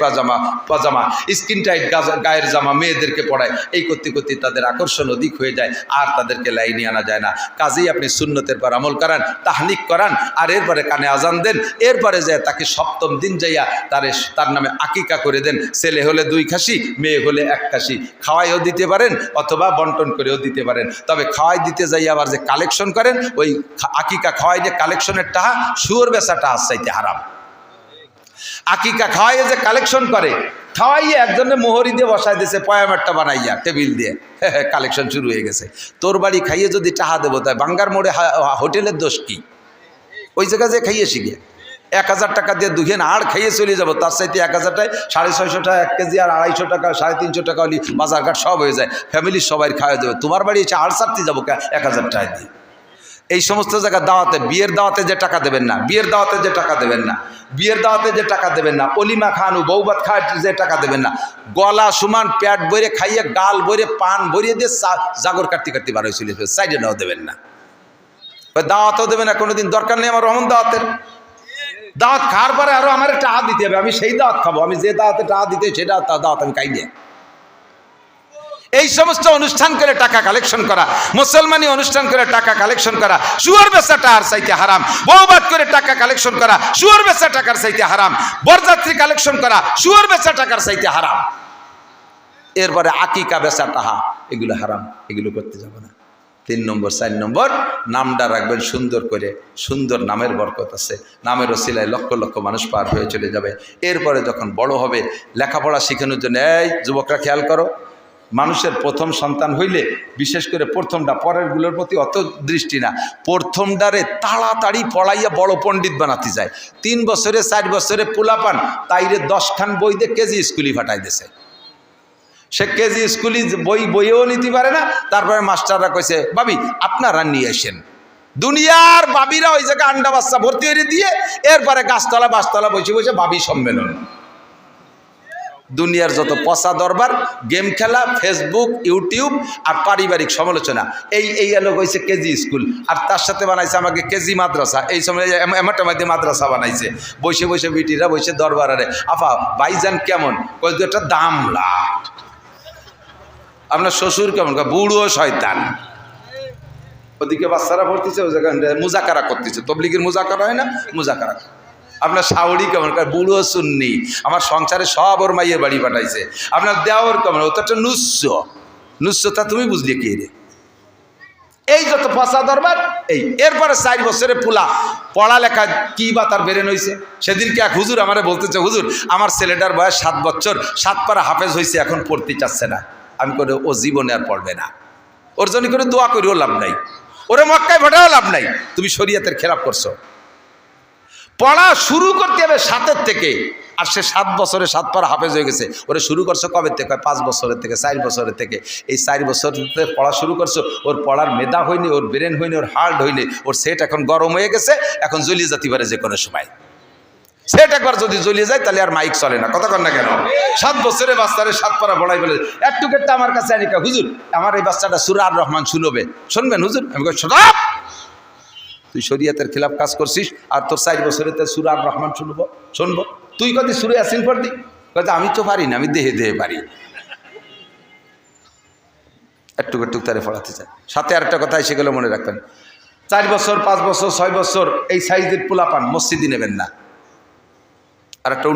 পাজামা, স্কিন টাইট গায়ের জামা মেয়েদেরকে পড়ায়। এই করতে তাদের আকর্ষণ অধিক হয়ে যায়, আর তাদেরকে লাইনে আনা যায় না। কাজেই আপনি সুন্নতের পর আমল করান, তাহনিক করান, আর এরপরে কানে আজান দেন। এরপরে যায় তাকে 7ম দিন যাইয়া তার নামে আকিকা করে দেন। ছেলে হলে 2 খাসি, মেয়ে হলে 1 খাসি। খাওয়াইও দিতে পারেন অথবা বন্টন করেও দিতে পারেন। তবে খাওয়াই দিতে যাই আবার যে কালেকশন করেন, ওই আকিকা খাওয়াই যে কালেকশনের টাকা, শুয়োর বেচা টাকা চাইতে হারাম। আকিকা খাওয়াইয়ে যে কালেকশন করে, খাওয়াইয়ে একজনের মোহরি দিয়ে বসায় দিয়েছে, পয়ামারটা বানাইয়া টেবিল দিয়ে, কালেকশন শুরু হয়ে গেছে। তোর বাড়ি খাইয়ে যদি টাকা দেবো, তাই বাঙ্গার মোড়ে হোটেলের দোষ কি? ওই জায়গায় যে খাইয়ে শিখে 1000 টাকা দিয়ে 2 আর খাইয়ে চলে যাবো, তার চাইতে 1000 টাকায় 650 টাকা 1 কেজি, আর 250 টাকা 350 টাকা হলে বাজার ঘাট সব হয়ে যায়, ফ্যামিলির সবাই খাওয়া যাবে। তোমার বাড়ি এসে আর ছাড়তে যাবো 1000 টাকা দিয়ে। এই সমস্ত জায়গায় দাওয়াতে, বিয়ের দাওয়াতে যে টাকা দেবেন না, বিয়ের দাওয়াতে যে টাকা দেবেন না, বিয়ের দাওয়াতে যে টাকা দেবেন না, অলিমা খানু বৌবাত খাওয়ার যে টাকা দেবেন না, গলা সমান প্যাট বইরে খাইয়ে, গাল বইরে, পান বইরে দিয়ে জাগর কাটতে বার হয়েছিল, সাইডে নাও দেবেন না, দাওয়াতও দেবেন না কোনোদিন। দরকার নেই আমার অমন দাওয়াতের। দাওয়াত খাওয়ার পরে আরও আমার টাকা দিতে হবে, আমি সেই দাওয়াত খাবো, আমি যে দাওয়াতে টাকা দিতে সেটা দাওয়াত আমি খাই না। এই সমস্ত অনুষ্ঠান করে টাকা কালেকশন করা, মুসলমানি অনুষ্ঠান করে টাকা কালেকশন করা, শুয়োর বেচা টাকার চাইতে হারাম। বউবাদ করে টাকা কালেকশন করা, শুয়োর বেচা টাকার চাইতে হারাম। বরযাত্রী কালেকশন করা, শুয়োর বেচা টাকার চাইতে হারাম। এরপরে আকিকা বেচা টাকা, এগুলো হারাম, এগুলো করতে যাব না। 3 নম্বর 4 নম্বর, নামটা রাখবেন সুন্দর করে, সুন্দর নামের বরকত আছে, নামের ওসিলায় লক্ষ লক্ষ মানুষ পার হয়ে চলে যাবে। এরপরে যখন বড় হবে, লেখাপড়া শেখানোর জন্য, এই যুবকরা খেয়াল করো, মানুষের প্রথম সন্তান হইলে বিশেষ করে প্রথমটা, পরেরগুলোর প্রতি অত দৃষ্টি না, প্রথমটারে তাড়াতাড়ি পড়াইয়া বড় পণ্ডিত বানাতে যায়। 3 বছরে 4 বছরে পোলাপান তাইরে 10 খান বই দিয়ে কেজি স্কুলে ফাটাই দিছে। সে কেজি স্কুলে বইও নিতে পারে না। তারপরে মাস্টাররা কইছে, ভাবি আপনারা নিয়ে আসেন। দুনিয়ার বাবিরা ওই জায়গায় আন্ডা বাচ্চা ভর্তি হয়ে দিয়ে, এরপরে গাছতলা বাসতলা বসে বাবি সম্মেলন। দুনিয়ার যত পচা দরবার, গেম খেলা, ফেসবুক, ইউটিউব আর পারিবারিক সমালোচনা, এই লোক হয়েছে কেজি স্কুল। আর তার সাথে বানাইছে আমাকে কেজি মাদ্রাসা। এই সময় এমাটামাদি মাদ্রাসা বানাইছে। বসে বিটিরা বসে দরবারে, আফা ভাইজান কেমন? কই একটা দামলা। আপনার শ্বশুর কেমন? বুড়ো শয়তান। ওদিকে বাচ্চারা পড়তেছে, ওই জায়গায় মুজাকারা করতেছে, তবলিগের মুজাকারা হয় না, মুজাকারা। আপনার শাওড়ি কেমন? বুড়ো সুন্নি, আমার সংসারে সব ওর মাইয়ের বাড়ি পাঠাইছে। আপনার দেওয়ার কেমন? ও তো একটা নুস্য, তা তুমি বুঝলে কি রে? এই যত ফসা দরবার এই। এরপরে 4 বছরে পুলা পড়ালেখা কি বা তার বেরেন হয়েছে। সেদিনকে এক হুজুর আমারে বলতেছে, হুজুর আমার ছেলেটার বয়স 7 বছর, 7 পারা হাফেজ হয়েছে, এখন পড়তে চাচ্ছে না। আমি করে ও জীবনে আর পড়বে না, ওর জন্য করে দোয়া করিও লাভ নাই, ওরে মক্কায় পাঠাও লাভ নাই, তুমি শরীয়তের খেলাপ করছো। পড়া শুরু করতে হবে 7 থেকে, আর সে 7 বছরে 7 পারা হাফেজ হয়ে গেছে। ওরে শুরু করছো কবে থেকে? 5 বছরের থেকে, 4 বছরের থেকে। এই 4 বছর থেকে পড়া শুরু করছো, ওর পড়ার মেধা হয়নি, ওর ব্রেন হয়নি, ওর হার্ট হয়নি, ওর সেট এখন গরম হয়ে গেছে, এখন জ্বলিয়ে যেতে পারে যে কোনো সময়। সেট একবার যদি জ্বলিয়ে যায় তাহলে আর মাইক চলে না, কথা কন না কেন? 7 বছরে বাচ্চারে 7 পারা পড়াই বলে একটু কেটটা আমার কাছে আনিকা, হুজুর আমার এই বাচ্চাটা সূরা আর রহমান শুনবে, শুনবেন হুজুর? আমি কই শোনা, তুই শরীয়তের খেলাফ কাজ করছিস, আর তোর 4 বছরেতে সূরা আর রহমান শুনবো? তুই কদি সূরা ইয়াসিন পড়বি? কইতে আমি তো পারি না, আমি দেহে দেহে পারি। একটু তারে পড়াতে চাই। সাথে আরেকটা কথা এসে গেলে মনে রাখবেন, 4 বছর 5 বছর 6 বছর এই সাইজের পোলাপান মসজিদে নেবেন না। আর একটা